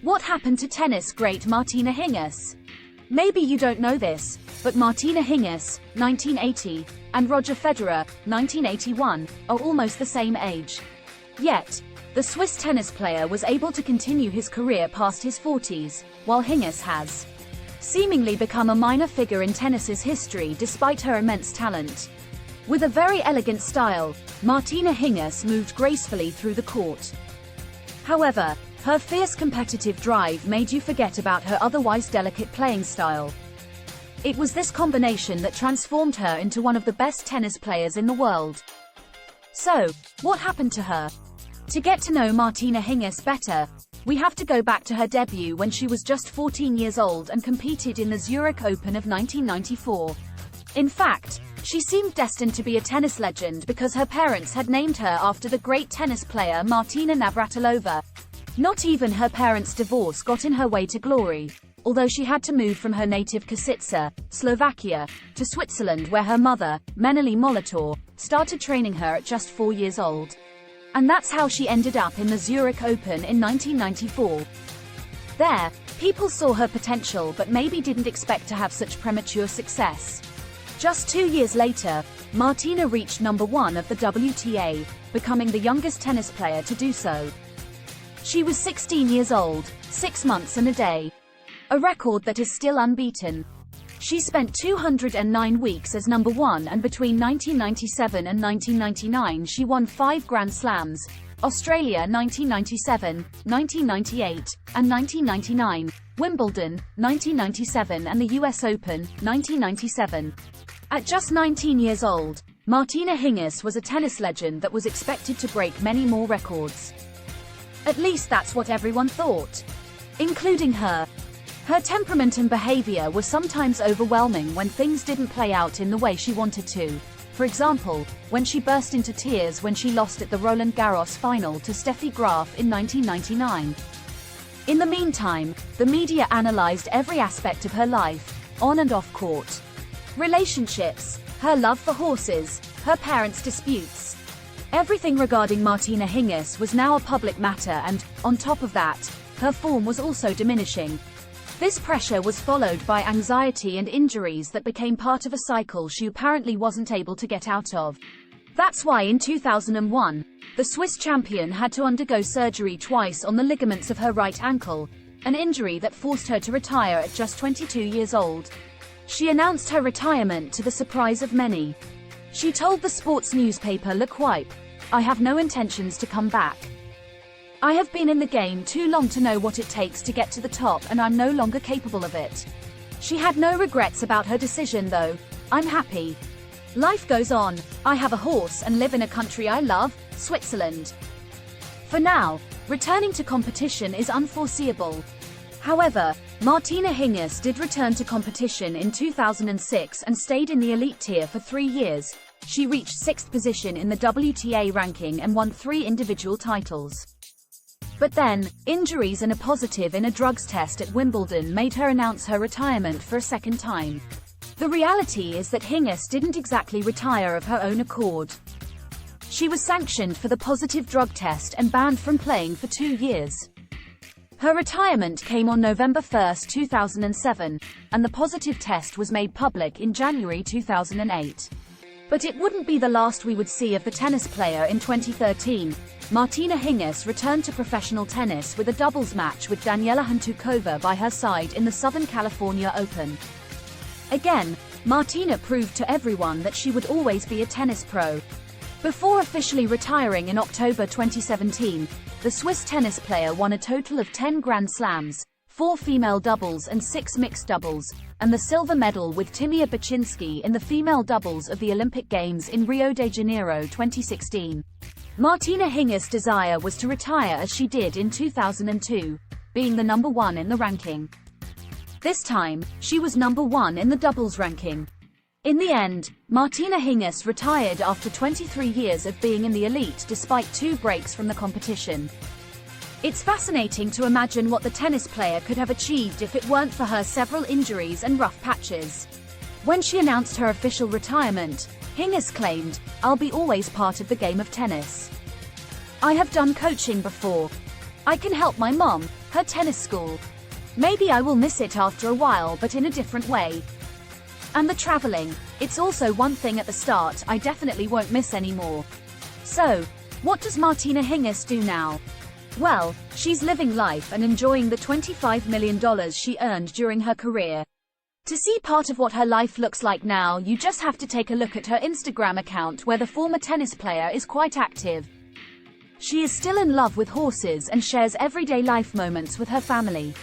What happened to tennis great Martina Hingis? Maybe you don't know this, but Martina Hingis, 1980, and Roger Federer, 1981, are almost the same age. Yet, the Swiss tennis player was able to continue his career past his 40s, while Hingis has seemingly become a minor figure in tennis's history despite her immense talent. With a very elegant style, Martina Hingis moved gracefully through the court. However, her fierce competitive drive made you forget about her otherwise delicate playing style. It was this combination that transformed her into one of the best tennis players in the world. So, what happened to her? To get to know Martina Hingis better, we have to go back to her debut when she was just 14 years old and competed in the Zurich Open of 1994. In fact, she seemed destined to be a tennis legend because her parents had named her after the great tennis player Martina Navratilova. Not even her parents' divorce got in her way to glory, although she had to move from her native Kosice, Slovakia, to Switzerland where her mother, Menely Molitor, started training her at just 4 years old. And that's how she ended up in the Zurich Open in 1994. There, people saw her potential but maybe didn't expect to have such premature success. Just 2 years later, Martina reached number 1 of the WTA, becoming the youngest tennis player to do so. She was 16 years old, 6 months and a day. A record that is still unbeaten. She spent 209 weeks as number 1 and between 1997 and 1999 she won 5 Grand Slams, Australia 1997, 1998, and 1999, Wimbledon, 1997 and the US Open, 1997. At just 19 years old, Martina Hingis was a tennis legend that was expected to break many more records. At least that's what everyone thought, including her. Her temperament and behavior were sometimes overwhelming when things didn't play out in the way she wanted to. For example, when she burst into tears when she lost at the Roland Garros final to Steffi Graf in 1999. In the meantime, the media analyzed every aspect of her life, on and off court. Relationships, her love for horses, her parents' disputes. Everything regarding Martina Hingis was now a public matter and, on top of that, her form was also diminishing. This pressure was followed by anxiety and injuries that became part of a cycle she apparently wasn't able to get out of. That's why in 2001, the Swiss champion had to undergo surgery twice on the ligaments of her right ankle, an injury that forced her to retire at just 22 years old. She announced her retirement to the surprise of many. She told the sports newspaper L'Equipe, "I have no intentions to come back. I have been in the game too long to know what it takes to get to the top and I'm no longer capable of it." She had no regrets about her decision though. "I'm happy. Life goes on. I have a horse and live in a country I love, Switzerland." For now, returning to competition is unforeseeable. However, Martina Hingis did return to competition in 2006 and stayed in the elite tier for 3 years. She reached 6th position in the WTA ranking and won 3 individual titles. But then, injuries and a positive in a drugs test at Wimbledon made her announce her retirement for a second time. The reality is that Hingis didn't exactly retire of her own accord. She was sanctioned for the positive drug test and banned from playing for 2 years. Her retirement came on November 1, 2007, and the positive test was made public in January 2008. But it wouldn't be the last we would see of the tennis player. In 2013, Martina Hingis returned to professional tennis with a doubles match with Daniela Hantuchova by her side in the Southern California Open. Again, Martina proved to everyone that she would always be a tennis pro. Before officially retiring in October 2017, the Swiss tennis player won a total of 10 Grand Slams, 4 female doubles and 6 mixed doubles, and the silver medal with Timea Bacsinszky in the female doubles of the Olympic Games in Rio de Janeiro 2016. Martina Hingis' desire was to retire as she did in 2002, being the number 1 in the ranking. This time, she was number 1 in the doubles ranking. In the end, Martina Hingis retired after 23 years of being in the elite despite 2 breaks from the competition. It's fascinating to imagine what the tennis player could have achieved if it weren't for her several injuries and rough patches. When she announced her official retirement, Hingis claimed, "I'll be always part of the game of tennis. I have done coaching before. I can help my mom, Her tennis school. Maybe I will miss it after a while, but in a different way. And the traveling. It's also one thing at the start I definitely won't miss anymore. So, what does Martina Hingis do now? Well, she's living life and enjoying the $25 million she earned during her career. To see part of what her life looks like now, you just have to take a look at her Instagram account, where the former tennis player is quite active. She is still in love with horses and shares everyday life moments with her family.